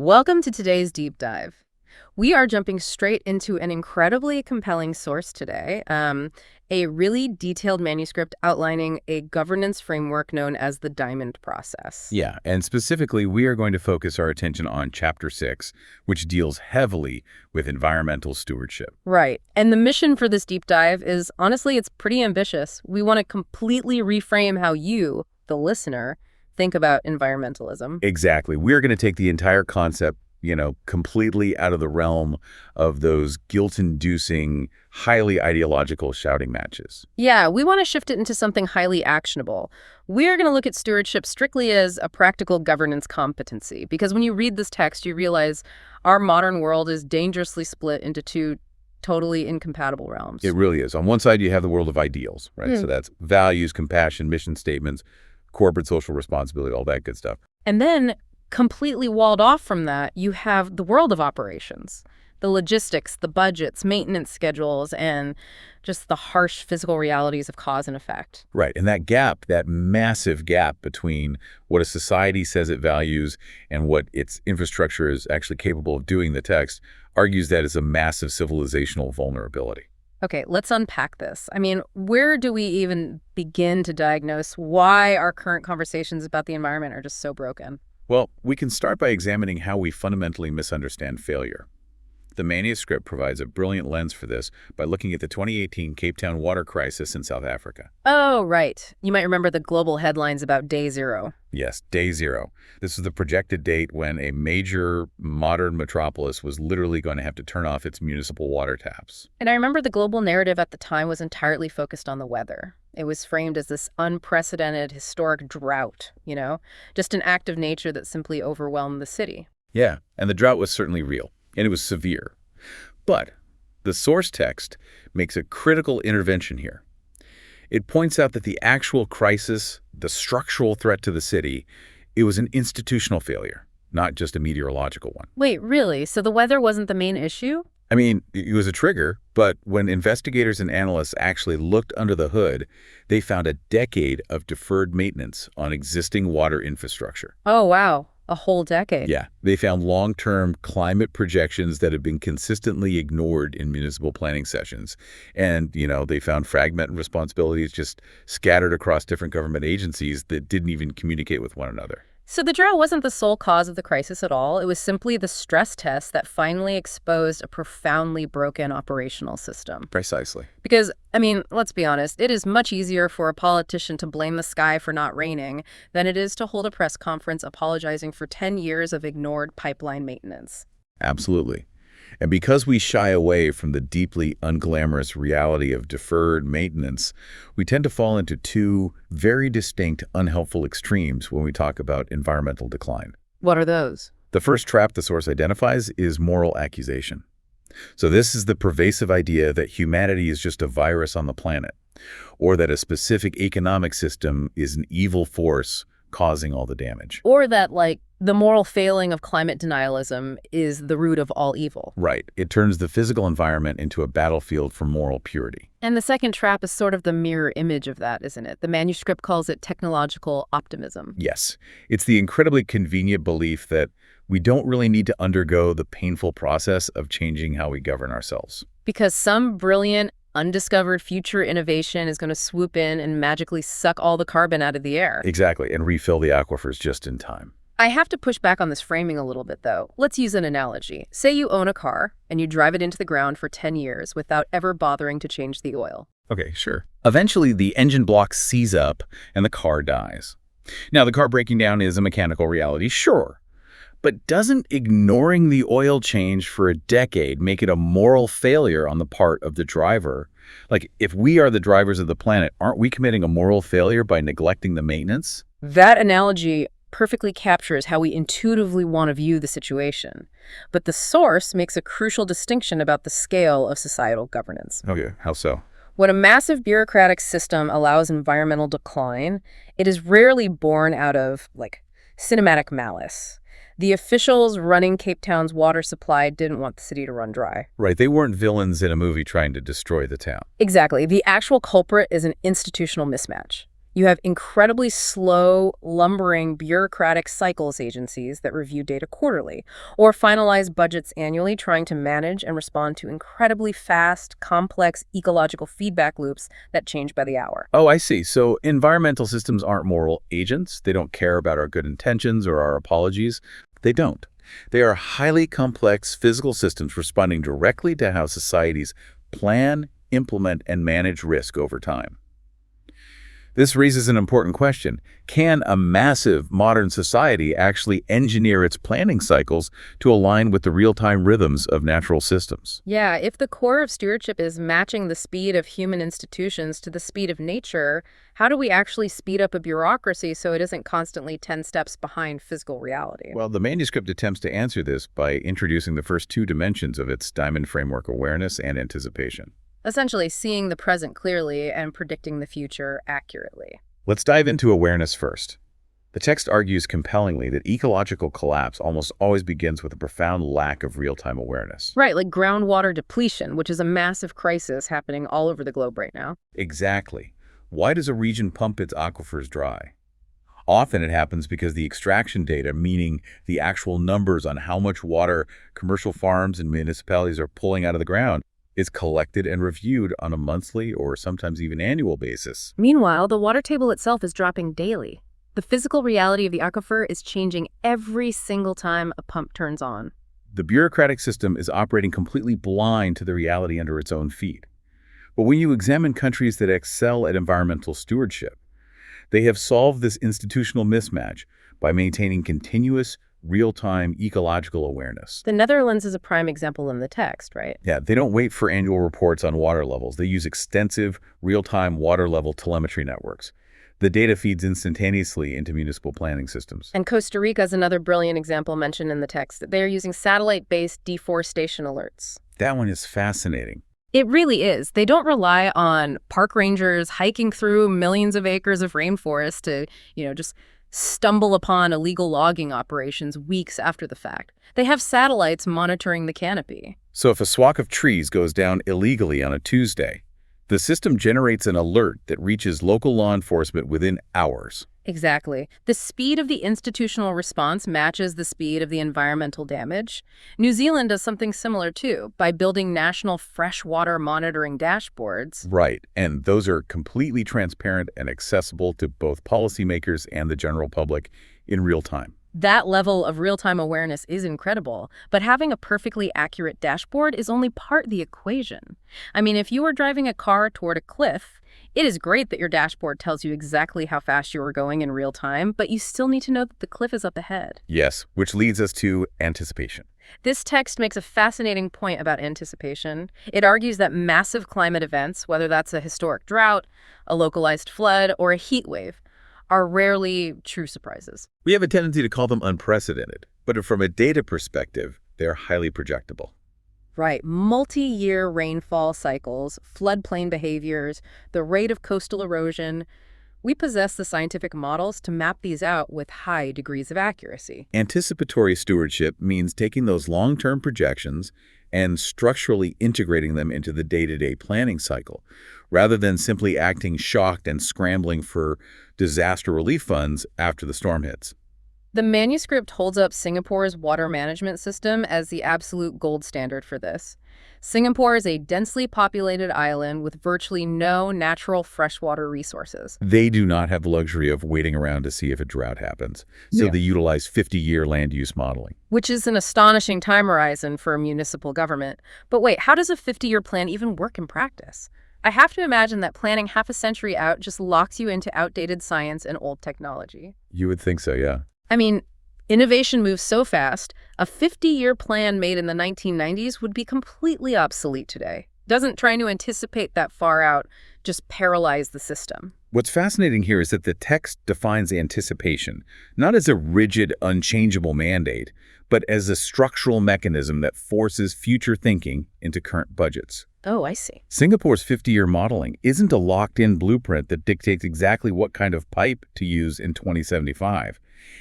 Welcome to today's deep dive. We are jumping straight into an incredibly compelling source today, a really detailed manuscript outlining a governance framework known as the Diamond Process. Yeah, and specifically, we are going to focus our attention on Chapter 6, which deals heavily with environmental stewardship. Right. And the mission for this deep dive is, honestly, it's pretty ambitious. We want to completely reframe how you, the listener, think about environmentalism. Exactly. We're going to take the entire concept, completely out of the realm of those guilt-inducing, highly ideological shouting matches. Yeah, we want to shift it into something highly actionable. We're going to look at stewardship strictly as a practical governance competency, because when you read this text, you realize our modern world is dangerously split into two totally incompatible realms. It really is. On one side, you have the world of ideals, right? So that's values, compassion, mission statements, corporate social responsibility, all that good stuff. And then, completely walled off from that, you have the world of operations, the logistics, the budgets, maintenance schedules, and just the harsh physical realities of cause and effect. Right. And that gap, that massive gap between what a society says it values and what its infrastructure is actually capable of doing, the text argues that it's a massive civilizational vulnerability. Okay, let's unpack this. I mean, where do we even begin to diagnose why our current conversations about the environment are just so broken? Well, we can start by examining how we fundamentally misunderstand failure. The manuscript provides a brilliant lens for this by looking at the 2018 Cape Town water crisis in South Africa. Oh, right. You might remember the global headlines about Day Zero. Yes, Day Zero. This was the projected date when a major modern metropolis was literally going to have to turn off its municipal water taps. And I remember the global narrative at the time was entirely focused on the weather. It was framed as this unprecedented historic drought, just an act of nature that simply overwhelmed the city. Yeah, and the drought was certainly real, and it was severe. But the source text makes a critical intervention here. It points out that the actual crisis, the structural threat to the city, it was an institutional failure, not just a meteorological one. Wait, really? So the weather wasn't the main issue? I mean, it was a trigger, but when investigators and analysts actually looked under the hood, they found a decade of deferred maintenance on existing water infrastructure. Oh, wow. A whole decade. Yeah, they found long-term climate projections that had been consistently ignored in municipal planning sessions. And, they found fragmented responsibilities just scattered across different government agencies that didn't even communicate with one another. So the drought wasn't the sole cause of the crisis at all. It was simply the stress test that finally exposed a profoundly broken operational system. Precisely. Because, let's be honest, it is much easier for a politician to blame the sky for not raining than it is to hold a press conference apologizing for 10 years of ignored pipeline maintenance. Absolutely. And because we shy away from the deeply unglamorous reality of deferred maintenance, we tend to fall into two very distinct unhelpful extremes when we talk about environmental decline. What are those? The first trap the source identifies is moral accusation. So this is the pervasive idea that humanity is just a virus on the planet, or that a specific economic system is an evil force causing all the damage. Or that, the moral failing of climate denialism is the root of all evil. Right. It turns the physical environment into a battlefield for moral purity. And the second trap is sort of the mirror image of that, isn't it? The manuscript calls it technological optimism. Yes. It's the incredibly convenient belief that we don't really need to undergo the painful process of changing how we govern ourselves. Because some brilliant, undiscovered future innovation is going to swoop in and magically suck all the carbon out of the air. Exactly, and refill the aquifers just in time. I have to push back on this framing a little bit, though. Let's use an analogy. Say you own a car, and you drive it into the ground for 10 years without ever bothering to change the oil. Okay, sure. Eventually, the engine block seize up, and the car dies. Now, the car breaking down is a mechanical reality, sure. But doesn't ignoring the oil change for a decade make it a moral failure on the part of the driver? If we are the drivers of the planet, aren't we committing a moral failure by neglecting the maintenance? That analogy perfectly captures how we intuitively want to view the situation. But the source makes a crucial distinction about the scale of societal governance. Okay, how so? When a massive bureaucratic system allows environmental decline, it is rarely born out of, cinematic malice. The officials running Cape Town's water supply didn't want the city to run dry. Right, they weren't villains in a movie trying to destroy the town. Exactly. The actual culprit is an institutional mismatch. You have incredibly slow, lumbering, bureaucratic cycles agencies that review data quarterly or finalize budgets annually, trying to manage and respond to incredibly fast, complex ecological feedback loops that change by the hour. Oh, I see. So environmental systems aren't moral agents. They don't care about our good intentions or our apologies. They don't. They are highly complex physical systems responding directly to how societies plan, implement, and manage risk over time. This raises an important question. Can a massive modern society actually engineer its planning cycles to align with the real-time rhythms of natural systems? Yeah, if the core of stewardship is matching the speed of human institutions to the speed of nature, how do we actually speed up a bureaucracy so it isn't constantly 10 steps behind physical reality? Well, the manuscript attempts to answer this by introducing the first two dimensions of its diamond framework: awareness and anticipation. Essentially, seeing the present clearly and predicting the future accurately. Let's dive into awareness first. The text argues compellingly that ecological collapse almost always begins with a profound lack of real-time awareness. Right, like groundwater depletion, which is a massive crisis happening all over the globe right now. Exactly. Why does a region pump its aquifers dry? Often it happens because the extraction data, meaning the actual numbers on how much water commercial farms and municipalities are pulling out of the ground, is collected and reviewed on a monthly or sometimes even annual basis. Meanwhile, the water table itself is dropping daily. The physical reality of the aquifer is changing every single time a pump turns on. The bureaucratic system is operating completely blind to the reality under its own feet. But when you examine countries that excel at environmental stewardship, they have solved this institutional mismatch by maintaining continuous, real-time ecological awareness. The Netherlands is a prime example in the text, right? Yeah, they don't wait for annual reports on water levels. They use extensive, real-time water level telemetry networks. The data feeds instantaneously into municipal planning systems. And Costa Rica is another brilliant example mentioned in the text. They are using satellite-based deforestation alerts. That one is fascinating. It really is. They don't rely on park rangers hiking through millions of acres of rainforest to, just stumble upon illegal logging operations weeks after the fact. They have satellites monitoring the canopy. So if a swath of trees goes down illegally on a Tuesday, the system generates an alert that reaches local law enforcement within hours. Exactly. The speed of the institutional response matches the speed of the environmental damage. New Zealand does something similar too, by building national freshwater monitoring dashboards. Right, and those are completely transparent and accessible to both policymakers and the general public in real time. That level of real-time awareness is incredible, but having a perfectly accurate dashboard is only part of the equation. I mean, if you are driving a car toward a cliff, it is great that your dashboard tells you exactly how fast you are going in real time, but you still need to know that the cliff is up ahead. Yes, which leads us to anticipation. This text makes a fascinating point about anticipation. It argues that massive climate events, whether that's a historic drought, a localized flood, or a heat wave, are rarely true surprises. We have a tendency to call them unprecedented, but from a data perspective, they're highly projectable. Right. Multi-year rainfall cycles, floodplain behaviors, the rate of coastal erosion. We possess the scientific models to map these out with high degrees of accuracy. Anticipatory stewardship means taking those long-term projections and structurally integrating them into the day-to-day planning cycle, rather than simply acting shocked and scrambling for disaster relief funds after the storm hits. The manuscript holds up Singapore's water management system as the absolute gold standard for this. Singapore is a densely populated island with virtually no natural freshwater resources. They do not have the luxury of waiting around to see if a drought happens, so they utilize 50-year land use modeling. Which is an astonishing time horizon for a municipal government. But wait, how does a 50-year plan even work in practice? I have to imagine that planning half a century out just locks you into outdated science and old technology. You would think so, yeah. I mean, innovation moves so fast, a 50-year plan made in the 1990s would be completely obsolete today. Doesn't trying to anticipate that far out just paralyze the system? What's fascinating here is that the text defines anticipation, not as a rigid, unchangeable mandate, but as a structural mechanism that forces future thinking into current budgets. Oh, I see. Singapore's 50-year modeling isn't a locked-in blueprint that dictates exactly what kind of pipe to use in 2075.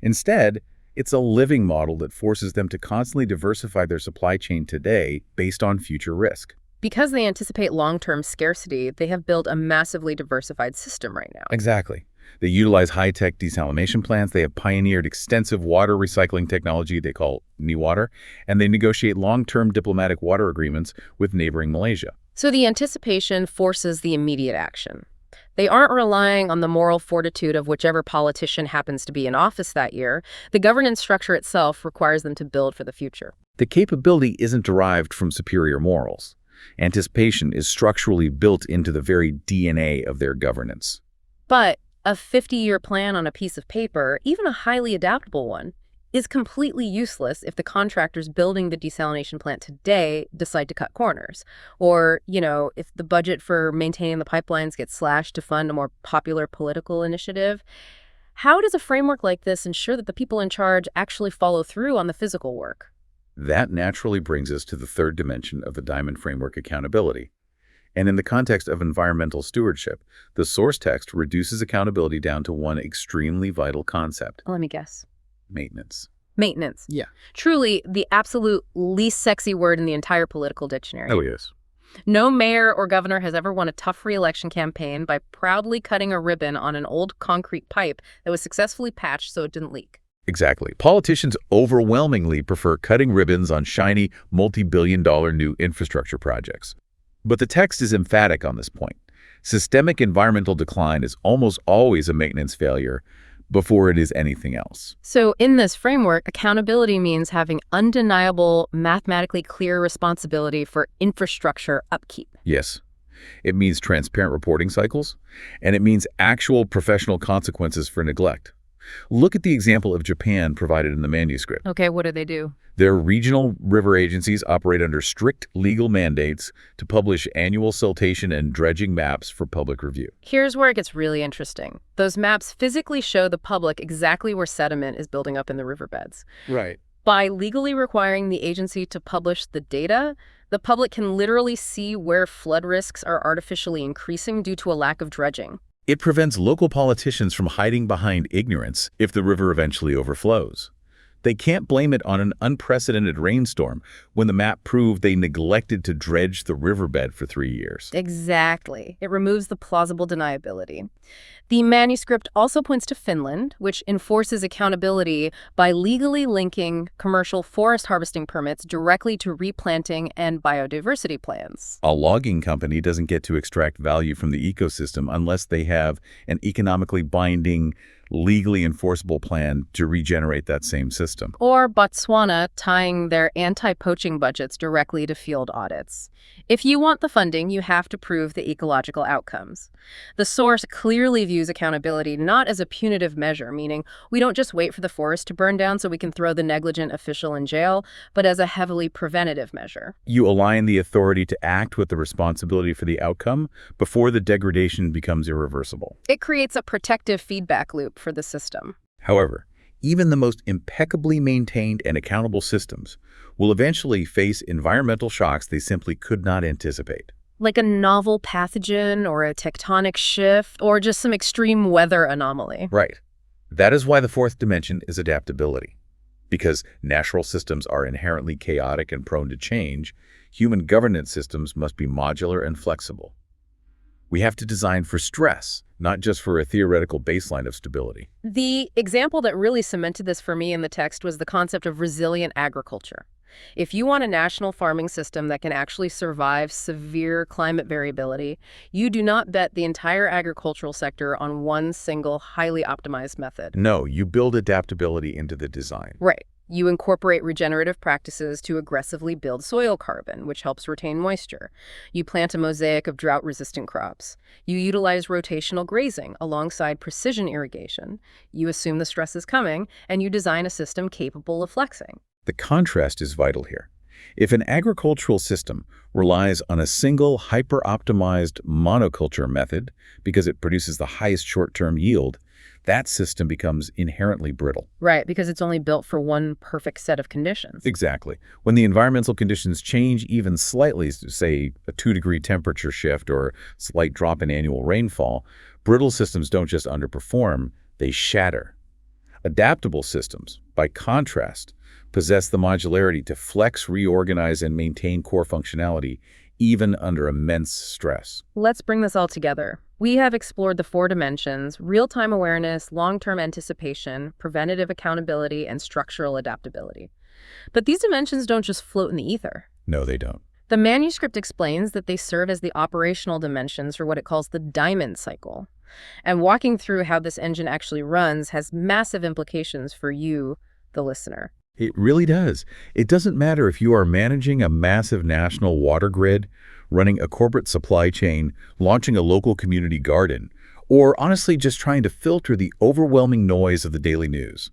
Instead, it's a living model that forces them to constantly diversify their supply chain today based on future risk. Because they anticipate long-term scarcity, they have built a massively diversified system right now. Exactly. They utilize high-tech desalination plants. They have pioneered extensive water recycling technology they call NEWater, and they negotiate long-term diplomatic water agreements with neighboring Malaysia. So the anticipation forces the immediate action. They aren't relying on the moral fortitude of whichever politician happens to be in office that year. The governance structure itself requires them to build for the future. The capability isn't derived from superior morals. Anticipation is structurally built into the very DNA of their governance. But a 50-year plan on a piece of paper, even a highly adaptable one, is completely useless if the contractors building the desalination plant today decide to cut corners. Or, if the budget for maintaining the pipelines gets slashed to fund a more popular political initiative. How does a framework like this ensure that the people in charge actually follow through on the physical work? That naturally brings us to the third dimension of the Diamond Framework: accountability. And in the context of environmental stewardship, the source text reduces accountability down to one extremely vital concept. Let me guess. Maintenance. Maintenance. Yeah. Truly the absolute least sexy word in the entire political dictionary. Oh, yes. No mayor or governor has ever won a tough re-election campaign by proudly cutting a ribbon on an old concrete pipe that was successfully patched so it didn't leak. Exactly. Politicians overwhelmingly prefer cutting ribbons on shiny, multi-billion-dollar new infrastructure projects. But the text is emphatic on this point. Systemic environmental decline is almost always a maintenance failure before it is anything else. So in this framework, accountability means having undeniable, mathematically clear responsibility for infrastructure upkeep. Yes. It means transparent reporting cycles, and it means actual professional consequences for neglect. Look at the example of Japan provided in the manuscript. Okay, what do they do? Their regional river agencies operate under strict legal mandates to publish annual siltation and dredging maps for public review. Here's where it gets really interesting. Those maps physically show the public exactly where sediment is building up in the riverbeds. Right. By legally requiring the agency to publish the data, the public can literally see where flood risks are artificially increasing due to a lack of dredging. It prevents local politicians from hiding behind ignorance if the river eventually overflows. They can't blame it on an unprecedented rainstorm when the map proved they neglected to dredge the riverbed for 3 years. Exactly. It removes the plausible deniability. The manuscript also points to Finland, which enforces accountability by legally linking commercial forest harvesting permits directly to replanting and biodiversity plans. A logging company doesn't get to extract value from the ecosystem unless they have an economically binding, legally enforceable plan to regenerate that same system. Or Botswana tying their anti-poaching budgets directly to field audits. If you want the funding, you have to prove the ecological outcomes. The source clearly views accountability not as a punitive measure, meaning we don't just wait for the forest to burn down so we can throw the negligent official in jail, but as a heavily preventative measure. You align the authority to act with the responsibility for the outcome before the degradation becomes irreversible. It creates a protective feedback loop for the system. However, even the most impeccably maintained and accountable systems will eventually face environmental shocks they simply could not anticipate. Like a novel pathogen or a tectonic shift or just some extreme weather anomaly. Right. That is why the fourth dimension is adaptability. Because natural systems are inherently chaotic and prone to change, human governance systems must be modular and flexible. We have to design for stress, not just for a theoretical baseline of stability. The example that really cemented this for me in the text was the concept of resilient agriculture. If you want a national farming system that can actually survive severe climate variability, you do not bet the entire agricultural sector on one single highly optimized method. No, you build adaptability into the design. Right. You incorporate regenerative practices to aggressively build soil carbon, which helps retain moisture. You plant a mosaic of drought-resistant crops. You utilize rotational grazing alongside precision irrigation. You assume the stress is coming, and you design a system capable of flexing. The contrast is vital here. If an agricultural system relies on a single hyper-optimized monoculture method because it produces the highest short-term yield, that system becomes inherently brittle. Right, because it's only built for one perfect set of conditions. Exactly. When the environmental conditions change even slightly, say a 2-degree temperature shift or slight drop in annual rainfall, brittle systems don't just underperform, they shatter. Adaptable systems, by contrast, possess the modularity to flex, reorganize, and maintain core functionality, even under immense stress. Let's bring this all together. We have explored the 4 dimensions: real-time awareness, long-term anticipation, preventative accountability, and structural adaptability. But these dimensions don't just float in the ether. No, they don't. The manuscript explains that they serve as the operational dimensions for what it calls the diamond cycle. And walking through how this engine actually runs has massive implications for you, the listener. It really does. It doesn't matter if you are managing a massive national water grid, running a corporate supply chain, launching a local community garden, or honestly just trying to filter the overwhelming noise of the daily news.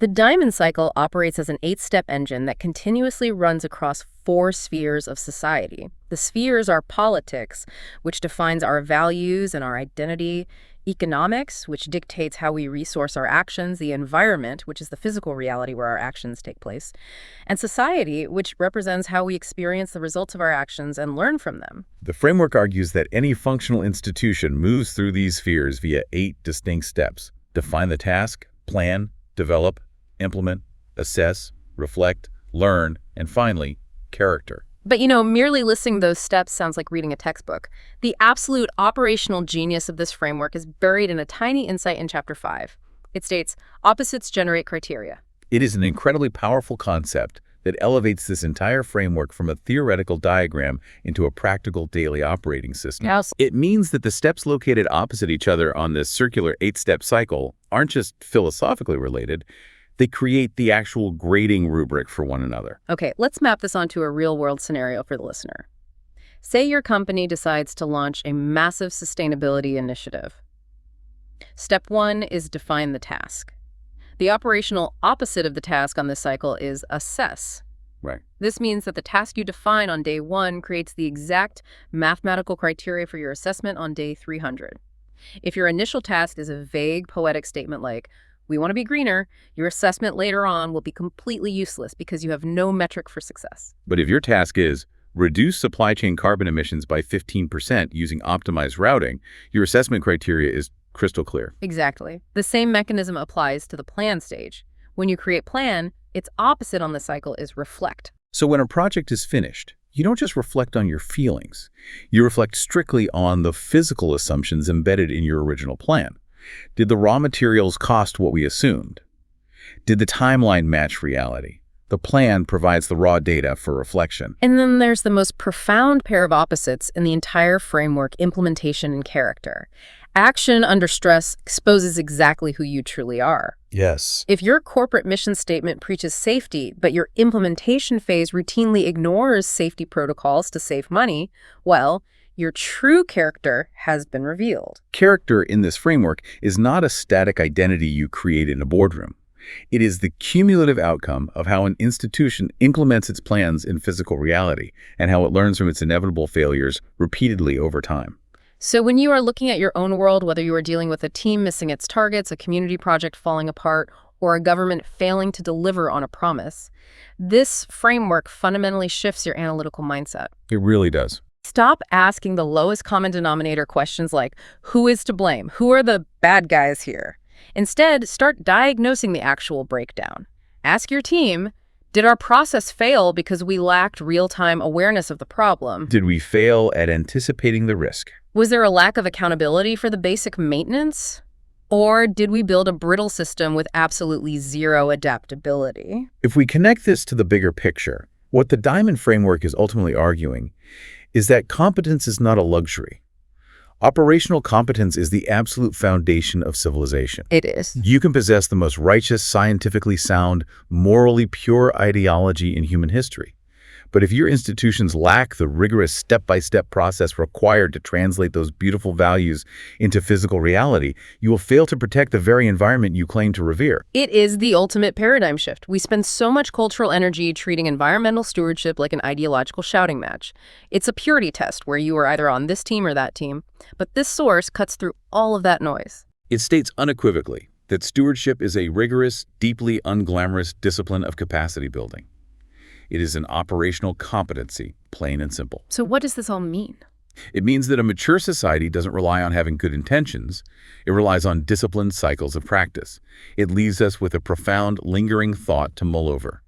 The diamond cycle operates as an 8-step engine that continuously runs across 4 spheres of society. The spheres are politics, which defines our values and our identity; economics, which dictates how we resource our actions; the environment, which is the physical reality where our actions take place; and society, which represents how we experience the results of our actions and learn from them. The framework argues that any functional institution moves through these spheres via 8 distinct steps: define the task, plan, develop, implement, assess, reflect, learn, and finally, character. But merely listing those steps sounds like reading a textbook. The absolute operational genius of this framework is buried in a tiny insight in Chapter 5. It states, opposites generate criteria. It is an incredibly powerful concept that elevates this entire framework from a theoretical diagram into a practical daily operating system. Yes. It means that the steps located opposite each other on this circular 8-step cycle aren't just philosophically related. They create the actual grading rubric for one another. Okay, let's map this onto a real-world scenario for the listener. Say your company decides to launch a massive sustainability initiative. Step 1 is define the task. The operational opposite of the task on this cycle is assess. Right. This means that the task you define on day 1 creates the exact mathematical criteria for your assessment on day 300. If your initial task is a vague, poetic statement like, we want to be greener, your assessment later on will be completely useless because you have no metric for success. But if your task is reduce supply chain carbon emissions by 15% using optimized routing, your assessment criteria is crystal clear. Exactly. The same mechanism applies to the plan stage. When you create plan, its opposite on the cycle is reflect. So when a project is finished, you don't just reflect on your feelings. You reflect strictly on the physical assumptions embedded in your original plan. Did the raw materials cost what we assumed? Did the timeline match reality? The plan provides the raw data for reflection. And then there's the most profound pair of opposites in the entire framework: implementation and character. Action under stress exposes exactly who you truly are. Yes. If your corporate mission statement preaches safety, but your implementation phase routinely ignores safety protocols to save money, well, your true character has been revealed. Character in this framework is not a static identity you create in a boardroom. It is the cumulative outcome of how an institution implements its plans in physical reality and how it learns from its inevitable failures repeatedly over time. So when you are looking at your own world, whether you are dealing with a team missing its targets, a community project falling apart, or a government failing to deliver on a promise, this framework fundamentally shifts your analytical mindset. It really does. Stop asking the lowest common denominator questions like, who is to blame? Who are the bad guys here? Instead, start diagnosing the actual breakdown. Ask your team, did our process fail because we lacked real-time awareness of the problem? Did we fail at anticipating the risk? Was there a lack of accountability for the basic maintenance? Or did we build a brittle system with absolutely zero adaptability? If we connect this to the bigger picture, what the Diamond Framework is ultimately arguing is that competence is not a luxury. Operational competence is the absolute foundation of civilization. It is. You can possess the most righteous, scientifically sound, morally pure ideology in human history. But if your institutions lack the rigorous step-by-step process required to translate those beautiful values into physical reality, you will fail to protect the very environment you claim to revere. It is the ultimate paradigm shift. We spend so much cultural energy treating environmental stewardship like an ideological shouting match. It's a purity test where you are either on this team or that team. But this source cuts through all of that noise. It states unequivocally that stewardship is a rigorous, deeply unglamorous discipline of capacity building. It is an operational competency, plain and simple. So what does this all mean? It means that a mature society doesn't rely on having good intentions. It relies on disciplined cycles of practice. It leaves us with a profound, lingering thought to mull over.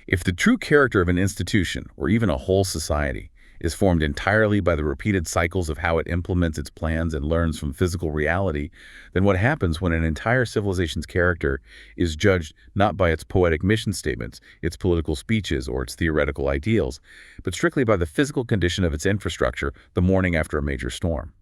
If the true character of an institution, or even a whole society, is formed entirely by the repeated cycles of how it implements its plans and learns from physical reality, then what happens when an entire civilization's character is judged not by its poetic mission statements, its political speeches, or its theoretical ideals, but strictly by the physical condition of its infrastructure the morning after a major storm?